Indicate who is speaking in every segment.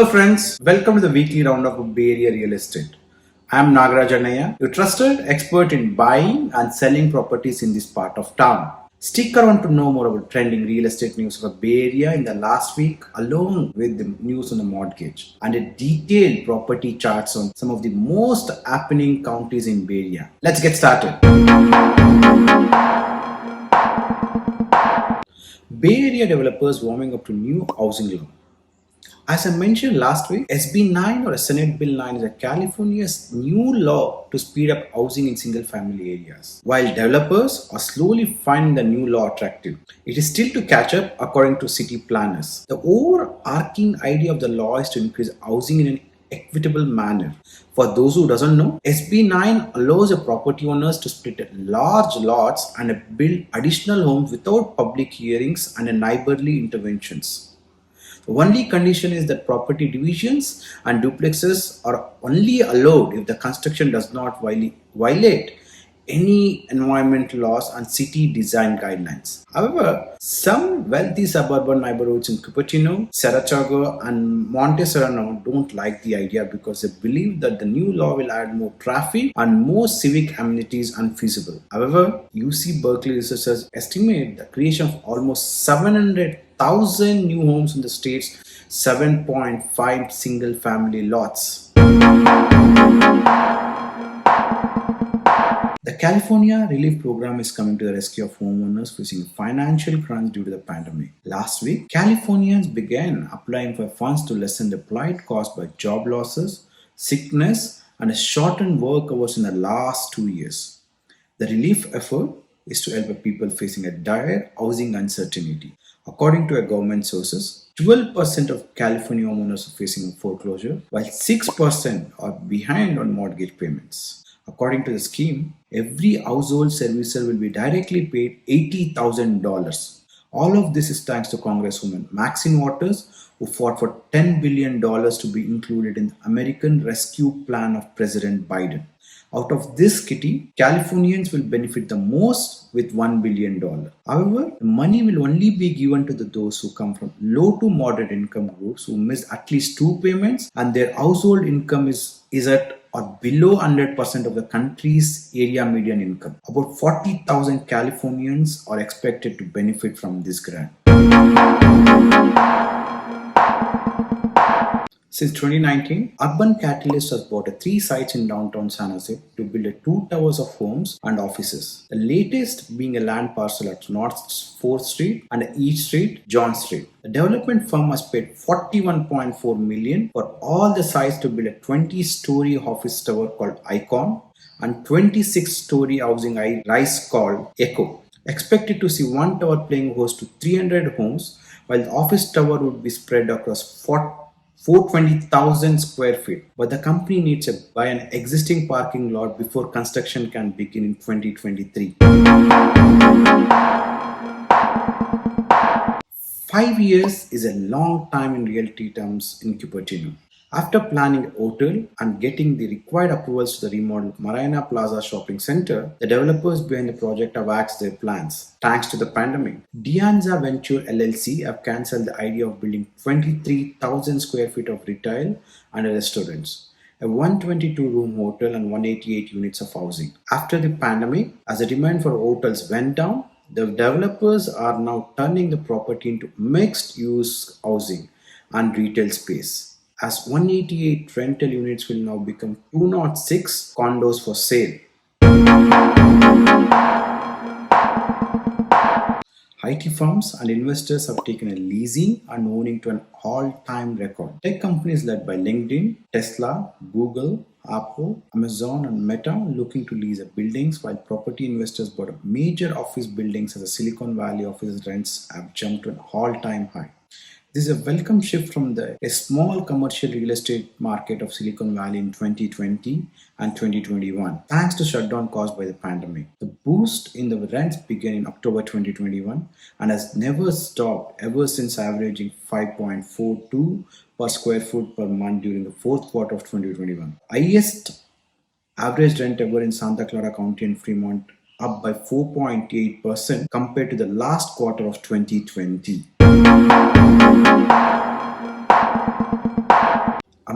Speaker 1: Hello friends, welcome to the weekly roundup of Bay Area Real Estate. I am Nagaraj, Annaiah, your trusted expert in buying and selling properties in this part of town. Stick around to know more about trending real estate news of the Bay Area in the last week, along with the news on the mortgage and a detailed property charts on some of the most happening counties in Bay Area. Let's get started. Bay Area developers warming up to new housing law. As I mentioned last week, SB 9 or Senate Bill 9 is a California's new law to speed up housing in single family areas. While developers are slowly finding the new law attractive, it is still to catch up according to city planners. The overarching idea of the law is to increase housing in an equitable manner. For those who doesn't know, SB 9 allows a property owners to split large lots and build additional homes without public hearings and neighborly interventions. The only condition is that property divisions and duplexes are only allowed if the construction does not violate any environmental laws and city design guidelines. However, some wealthy suburban neighborhoods in Cupertino, Saratoga, and Monterey don't like the idea because they believe that the new law will add more traffic and more civic amenities unfeasible. However, UC Berkeley researchers estimate the creation of almost 700,000 new homes in the state's 7.5 single family lots. The California Relief Program is coming to the rescue of homeowners facing financial crunch due to the pandemic. Last week, Californians began applying for funds to lessen the plight caused by job losses, sickness, and shortened work hours in the last 2 years. The relief effort is to help people facing a dire housing uncertainty. According to government sources, 12% of California homeowners are facing foreclosure, while 6% are behind on mortgage payments. According to the scheme, every household servicer will be directly paid $80,000. All of this is thanks to Congresswoman Maxine Waters, who fought for $10 billion to be included in the American Rescue Plan of President Biden. Out of this kitty, Californians will benefit the most with $1 billion. However, the money will only be given to those who come from low to moderate income groups who miss at least 2 payments and their household income is at or below 100% of the country's area median income. About 40,000 Californians are expected to benefit from this grant. Since 2019, Urban Catalyst has bought 3 sites in downtown San Jose to build 2 towers of homes and offices. The latest being a land parcel at North 4th Street and East Street, John Street. The development firm has paid $41.4 million for all the sites to build a 20-story office tower called Icon and 26-story housing rise called Echo. Expected to see one tower playing host to 300 homes, while the office tower would be spread across 420,000 square feet, but the company needs to buy an existing parking lot before construction can begin in 2023. 5 years is a long time in realty terms in Cupertino. After planning a hotel and getting the required approvals to the remodeled Marina Plaza shopping center, the developers behind the project have axed their plans. Thanks to the pandemic, Dianza Venture LLC have cancelled the idea of building 23,000 square feet of retail and restaurants, a 122-room hotel and 188 units of housing. After the pandemic, as the demand for hotels went down, the developers are now turning the property into mixed-use housing and retail space, as 188 rental units will now become 206 condos for sale. IT firms and investors have taken a leasing and owning to an all-time record. Tech companies led by LinkedIn, Tesla, Google, Apple, Amazon, and Meta looking to lease buildings, while property investors bought major office buildings as the Silicon Valley office rents have jumped to an all-time high. This is a welcome shift from a small commercial real estate market of Silicon Valley in 2020 and 2021, thanks to shutdown caused by the pandemic. The boost in the rents began in October 2021 and has never stopped ever since, averaging 5.42 per square foot per month during the fourth quarter of 2021. Highest average rent ever in Santa Clara County and Fremont, up by 4.8% compared to the last quarter of 2020.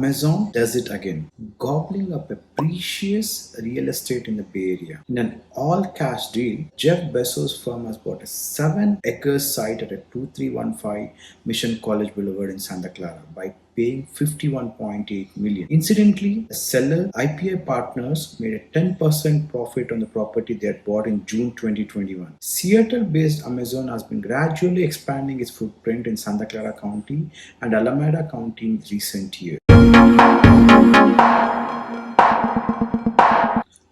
Speaker 1: Amazon does it again, gobbling up a precious real estate in the Bay Area. In an all-cash deal, Jeff Bezos' firm has bought a 7-acre site at a 2315 Mission College Boulevard in Santa Clara by paying 51.8 million. Incidentally, the seller IPI Partners made a 10% profit on the property they had bought in June 2021. Seattle-based Amazon has been gradually expanding its footprint in Santa Clara County and Alameda County in recent years.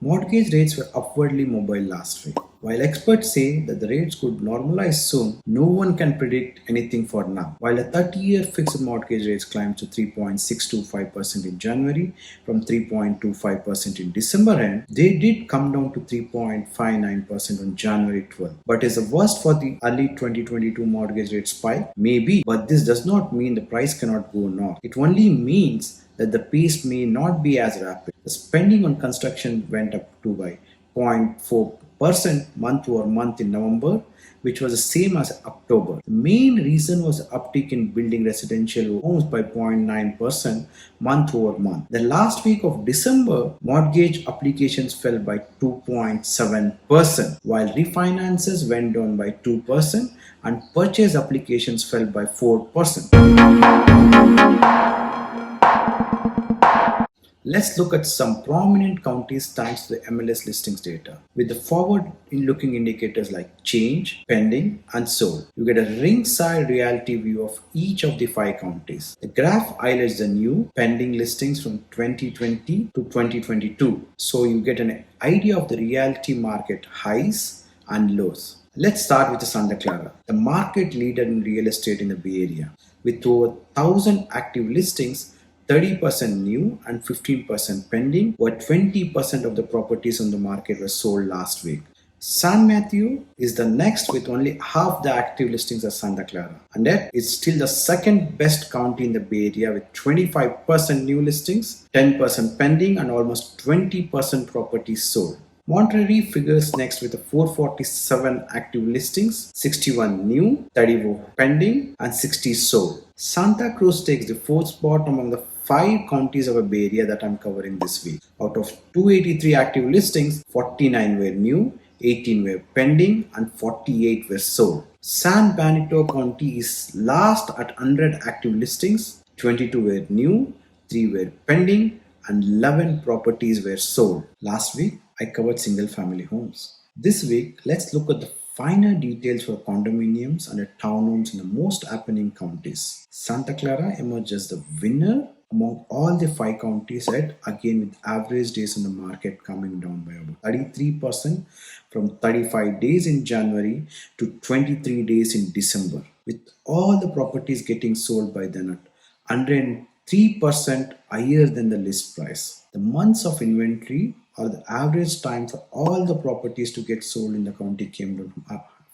Speaker 1: Mortgage rates were upwardly mobile last week. While experts say that the rates could normalize soon, no one can predict anything for now. While a 30-year fixed mortgage rates climbed to 3.625% in January from 3.25% in December end, they did come down to 3.59% on January 12th. But is the worst for the early 2022 mortgage rate spike? Maybe, but this does not mean the price cannot go north. It only means that the pace may not be as rapid. The spending on construction went up to by 0.4% month over month in November, which was the same as October. The main reason was the uptick in building residential homes by 0.9% month over month. The last week of December, mortgage applications fell by 2.7%, while refinances went down by 2% and purchase applications fell by 4%. Let's look at some prominent counties thanks to the MLS listings data. With the forward-looking indicators like change, pending, and sold, you get a ringside reality view of each of the 5 counties. The graph highlights the new pending listings from 2020 to 2022, so you get an idea of the reality market highs and lows. Let's start with the Santa Clara, the market leader in real estate in the Bay Area. With over 1,000 active listings, 30% new and 15% pending, where 20% of the properties on the market were sold last week. San Mateo is the next with only half the active listings as Santa Clara. And yet, it's still the second best county in the Bay Area with 25% new listings, 10% pending, and almost 20% properties sold. Monterey figures next with 447 active listings, 61 new, 34 pending, and 60 sold. Santa Cruz takes the 4th spot among the 5 counties of a Bay Area that I'm covering this week. Out of 283 active listings, 49 were new, 18 were pending, and 48 were sold. San Benito County is last at 100 active listings, 22 were new, 3 were pending, and 11 properties were sold. Last week, I covered single family homes. This week, let's look at the finer details for condominiums and townhomes in the most happening counties. Santa Clara emerged as the winner among all the 5 counties, again with average days on the market coming down by about 33% from 35 days in January to 23 days in December, with all the properties getting sold by then at 103% higher than the list price. The months of inventory or the average time for all the properties to get sold in the county came down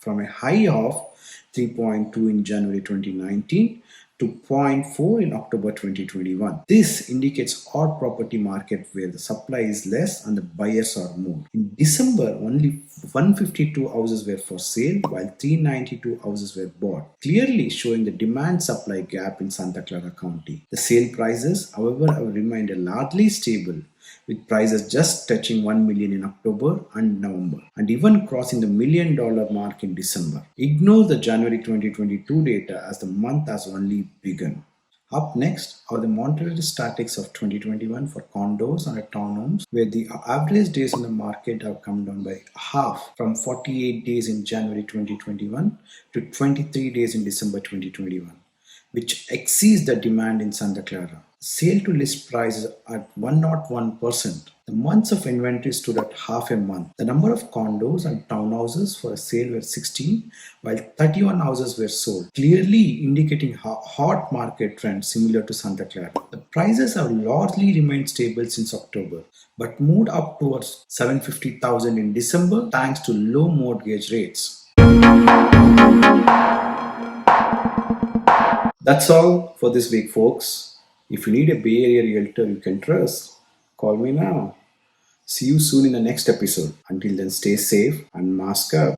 Speaker 1: from a high of 3.2 in January 2019 to 0.4 in October 2021. This indicates odd property market where the supply is less and the buyers are more. In December, only 152 houses were for sale while 392 houses were bought, clearly showing the demand-supply gap in Santa Clara County. The sale prices, however, have remained largely stable, with prices just touching 1 million in October and November, and even crossing the $1 million mark in December. Ignore the January 2022 data as the month has only begun. Up next are the Monterey statistics of 2021 for condos and townhomes, where the average days on the market have come down by half from 48 days in January 2021 to 23 days in December 2021, which exceeds the demand in Santa Clara. Sale to list price is at 101%. The months of inventory stood at half a month. The number of condos and townhouses for a sale were 16, while 31 houses were sold, clearly indicating a hot market trend similar to Santa Clara. The prices have largely remained stable since October, but moved up towards $750,000 in December thanks to low mortgage rates. That's all for this week, folks. If you need a Bay Area realtor you can trust, call me now. See you soon in the next episode. Until then, stay safe and mask up.